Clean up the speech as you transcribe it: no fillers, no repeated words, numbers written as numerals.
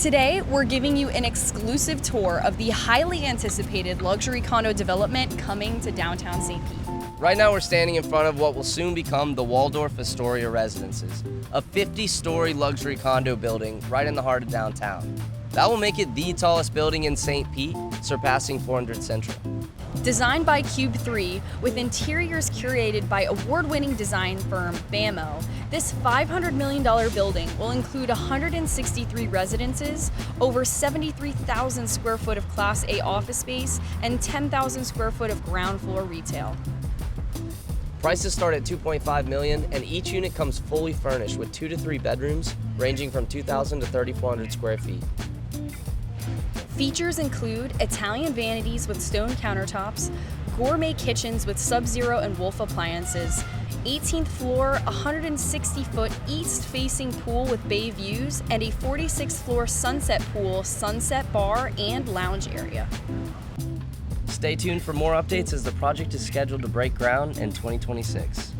Today, we're giving you an exclusive tour of the highly anticipated luxury condo development coming to downtown St. Pete. Right now we're standing in front of what will soon become the Waldorf Astoria Residences, a 50-story luxury condo building right in the heart of downtown. That will make it the tallest building in St. Pete, surpassing 400 Central. Designed by Cube 3, with interiors curated by award-winning design firm BAMO, this $500 million building will include 163 residences, over 73,000 square foot of Class A office space, and 10,000 square foot of ground floor retail. Prices start at $2.5 million, and each unit comes fully furnished with 2 to 3 bedrooms, ranging from 2,000 to 3,400 square feet. Features include Italian vanities with stone countertops, gourmet kitchens with Sub-Zero and Wolf appliances, 18th floor, 160-foot east-facing pool with bay views, and a 46th floor sunset pool, sunset bar, and lounge area. Stay tuned for more updates as the project is scheduled to break ground in 2026.